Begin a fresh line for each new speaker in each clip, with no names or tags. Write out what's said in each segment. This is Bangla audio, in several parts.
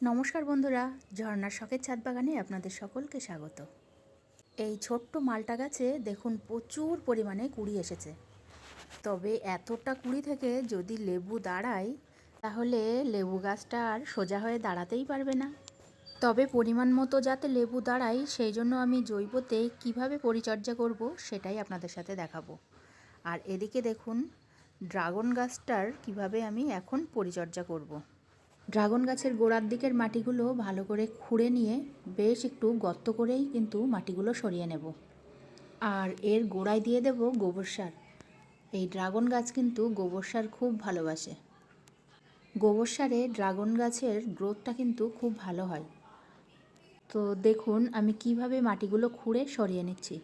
নমস্কার বন্ধুরা, ঝর্ণার শখের ছাদ বাগানে আপনাদের সকলকে স্বাগত। এই ছোট্ট মালটা গাছে দেখুন প্রচুর পরিমাণে কুঁড়ি এসেছে। তবে এতটা কুঁড়ি থেকে যদি লেবু দাঁড়ায় তাহলে লেবু গাছটা আর সোজা হয়ে দাঁড়াতেই পারবে না। তবে পরিমাণ মতো যাতে লেবু দাঁড়ায় সেই জন্য আমি জৈবতে কিভাবে পরিচর্যা করব সেটাই আপনাদের সাথে দেখাবো। আর এদিকে দেখুন ড্রাগন গাছটার কিভাবে আমি এখন পরিচর্যা করব। ড্রাগন গাছের গোড়ার দিকের মাটিগুলো ভালো করে খুঁড়ে নিয়ে বেশ একটু গর্ত করেই কিন্তু মাটিগুলো সরিয়ে নেব। আর এর গোড়ায় দিয়ে দেব গোবর সার। এই ড্রাগন গাছ কিন্তু গোবর সার খুব ভালোবাসে। গোবর সারে ড্রাগন গাছের গ্রোথটা কিন্তু খুব ভালো হয়। তো দেখুন আমি কিভাবে মাটিগুলো খুঁড়ে সরিয়ে নিচ্ছি।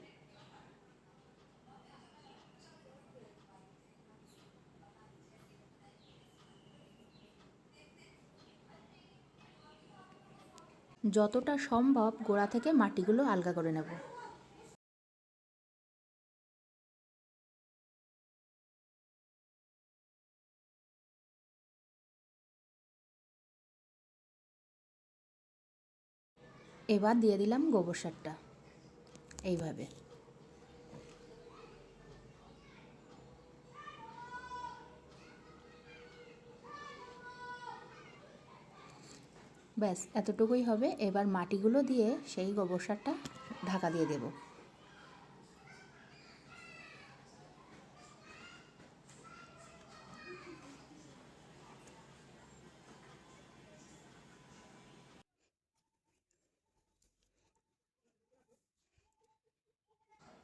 যতটা সম্ভব গোড়া থেকে মাটিগুলো আলগা করে নেব। এবার দিয়ে দিলাম গোবর সারটা এইভাবে। ব্যাস এতটুকুই হবে। এবার মাটিগুলো দিয়ে সেই গোবর সারটা ঢাকা দিয়ে দেব।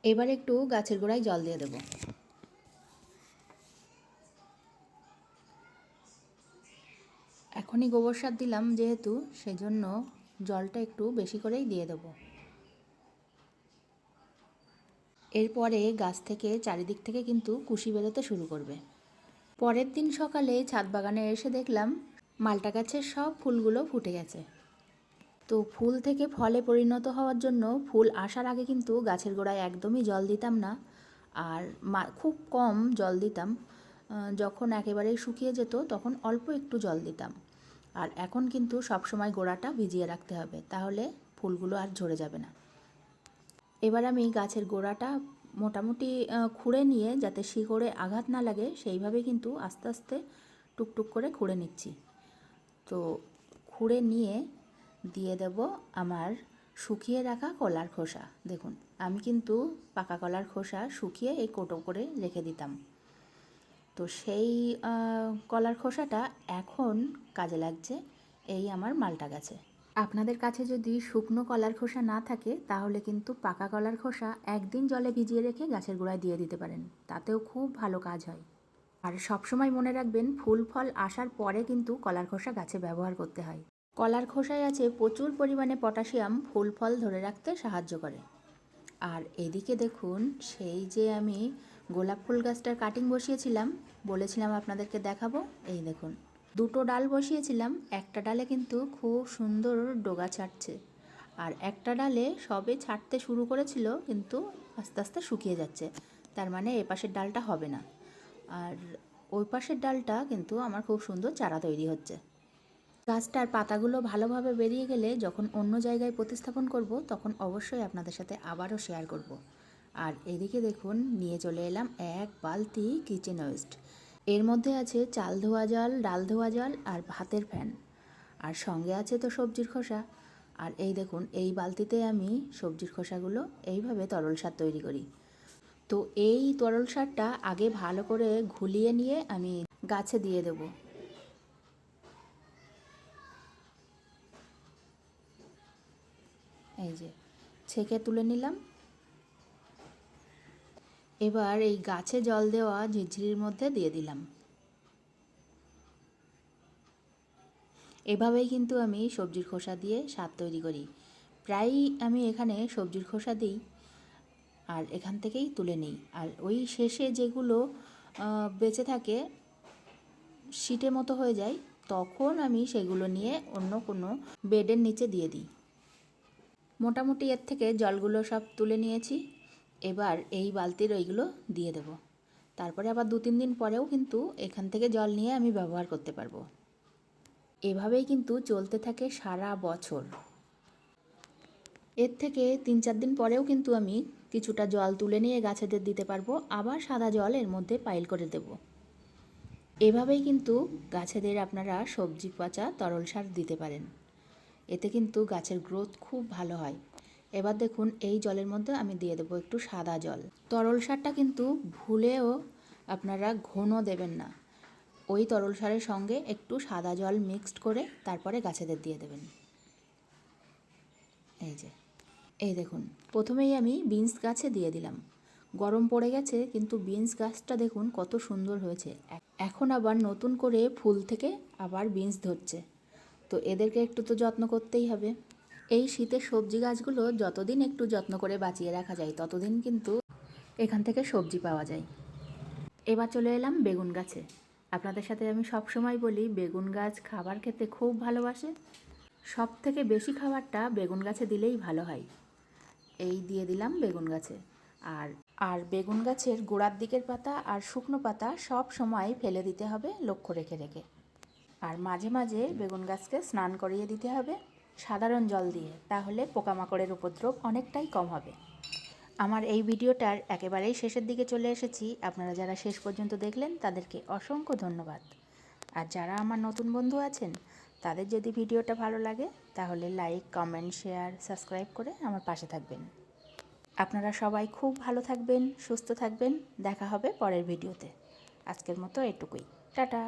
এবার একটু গাছের গোড়ায় জল দিয়ে দেব। এখনই গোবর সার দিলাম যেহেতু সেজন্য জলটা একটু বেশি করেই দিয়ে দেব। এরপরে গাছ থেকে চারিদিক থেকে কিন্তু কুশি বেরোতে শুরু করবে। পরের দিন সকালে ছাদ বাগানে এসে দেখলাম মালটা গাছের সব ফুলগুলো ফুটে গেছে। তো ফুল থেকে ফলে পরিণত হওয়ার জন্য ফুল আসার আগে কিন্তু গাছের গোড়ায় একদমই জল দিতাম না, আর খুব কম জল দিতাম। যখন একেবারেই শুকিয়ে যেত তখন অল্প একটু জল দিতাম। আর এখন কিন্তু সবসময় গোড়াটা ভিজিয়ে রাখতে হবে, তাহলে ফুলগুলো আর ঝরে যাবে না। এবার আমি গাছের গোড়াটা মোটামুটি খুঁড়ে নিয়ে যাতে শিকড়ে আঘাত না লাগে সেইভাবে কিন্তু আস্তে আস্তে টুকটুক করে খুঁড়ে নিচ্ছি। তো খুঁড়ে নিয়ে দিয়ে দেব আমার শুকিয়ে রাখা কলার খোসা। দেখুন আমি কিন্তু পাকা কলার খোসা শুকিয়ে এই কোটো করে রেখে দিতাম। তো সেই কলার খোসাটা এখন কাজে লাগছে এই আমার মালটা গাছে। আপনাদের কাছে যদি শুকনো কলার খোসা না থাকে তাহলে কিন্তু পাকা কলার খোসা একদিন জলে ভিজিয়ে রেখে গাছের গোড়ায় দিয়ে দিতে পারেন, তাতেও খুব ভালো কাজ হয়। আর সবসময় মনে রাখবেন ফুল ফল আসার পরে কিন্তু কলার খোসা গাছে ব্যবহার করতে হয়। কলার খোসায় আছে প্রচুর পরিমাণে পটাশিয়াম, ফুল ফল ধরে রাখতে সাহায্য করে। আর এদিকে দেখুন সেই যে আমি গোলাপ ফুল গাছটার কাটিং বসিয়েছিলাম, বলেছিলাম আপনাদেরকে দেখাবো, এই দেখুন দুটো ডাল বসিয়েছিলাম। একটা ডালে কিন্তু খুব সুন্দর ডগা ছাড়ছে, আর একটা ডালে সবে ছাড়তে শুরু করেছিল কিন্তু আস্তে আস্তে শুকিয়ে যাচ্ছে। তার মানে এ পাশের ডালটা হবে না, আর ওই পাশের ডালটা কিন্তু আমার খুব সুন্দর চারা তৈরি হচ্ছে। গাছটার পাতাগুলো ভালোভাবে বেরিয়ে গেলে যখন অন্য জায়গায় প্রতিস্থাপন করব তখন অবশ্যই আপনাদের সাথে আবারও শেয়ার করব। আর এদিকে দেখুন নিয়ে চলে এলাম এক বালতি কিচেন ওয়েস্ট। এর মধ্যে আছে চাল ধোয়া জল, ডাল ধোয়া জল আর ভাতের ফ্যান, আর সঙ্গে আছে তো সবজির খোসা। আর এই দেখুন এই বালতিতে আমি সবজির খোসাগুলো এইভাবে তরল সার তৈরি করি। তো এই তরল সারটা আগে ভালো করে ঘুলিয়ে নিয়ে আমি গাছে দিয়ে দেবো। এই যে ছেঁকে তুলে নিলাম। এবার এই গাছে জল দেওয়া ঝিরঝিরির মধ্যে দিয়ে দিলাম। এভাবেই কিন্তু আমি সবজির খোসা দিয়ে সার তৈরি করি। প্রায়ই আমি এখানে সবজির খোসা দিই আর এখান থেকেই তুলে নিই। আর ওই শেষে যেগুলো বেঁচে থাকে, শীটের মতো হয়ে যায়, তখন আমি সেগুলো নিয়ে অন্য কোনো বেডের নিচে দিয়ে দিই। মোটামুটি এর থেকে জলগুলো সব তুলে নিয়েছি। এবার এই বালতির ওইগুলো দিয়ে দেব। তারপরে আবার 2-3 দিন পরেও কিন্তু এখান থেকে জল নিয়ে আমি ব্যবহার করতে পারবো। এভাবেই কিন্তু চলতে থাকে সারা বছর। এর থেকে 3-4 দিন পরেও কিন্তু আমি কিছুটা জল তুলে নিয়ে গাছেদের দিতে পারবো, আবার সাদা জল এর মধ্যে পাইল করে দেব। এভাবেই কিন্তু গাছেদের আপনারা সবজি পচা তরল সার দিতে পারেন। এতে কিন্তু গাছের গ্রোথ খুব ভালো হয়। এবার দেখুন এই জলের মধ্যে আমি দিয়ে দেবো একটু সাদা জল। তরল সারটা কিন্তু ভুলেও আপনারা ঘন দেবেন না। ওই তরল সারের সঙ্গে একটু সাদা জল মিক্সড করে তারপরে গাছেদের দিয়ে দেবেন। এই দেখুন প্রথমেই আমি বিনস গাছে দিয়ে দিলাম। গরম পড়ে গেছে কিন্তু বিনস গাছটা দেখুন কত সুন্দর হয়েছে। এখন আবার নতুন করে ফুল থেকে আবার বিনস ধরছে, তো এদেরকে একটু তো যত্ন করতেই হবে। এই শীতের সবজি গাছগুলো যতদিন একটু যত্ন করে বাঁচিয়ে রাখা যায় ততদিন কিন্তু এখান থেকে সবজি পাওয়া যায়। এবার চলে এলাম বেগুন গাছে। আপনাদের সাথে আমি সবসময় বলি বেগুন গাছ খাবার খেতে খুব ভালোবাসে। সব থেকে বেশি খাবারটা বেগুন গাছে দিলেই ভালো হয়। এই দিয়ে দিলাম বেগুন গাছে। আর বেগুন গাছের গোড়ার দিকের পাতা আর শুকনো পাতা সব সময় ফেলে দিতে হবে লক্ষ্য রেখে রেখে। আর মাঝে মাঝে বেগুন গাছকে স্নান করিয়ে দিতে হবে সাধারণ জল দিয়ে, তাহলে পোকামাকড়ের উপদ্রব অনেকটাই কম হবে। আমার এই ভিডিওটার একেবারেই শেষের দিকে চলে এসেছি। আপনারা যারা শেষ পর্যন্ত দেখলেন তাদেরকে অসংখ্য ধন্যবাদ। আর যারা আমার নতুন বন্ধু আছেন তাদের যদি ভিডিওটা ভালো লাগে তাহলে লাইক, কমেন্ট, শেয়ার, সাবস্ক্রাইব করে আমার পাশে থাকবেন। আপনারা সবাই খুব ভালো থাকবেন, সুস্থ থাকবেন। দেখা হবে পরের ভিডিওতে। আজকের মতো এটুকুই। টাটা।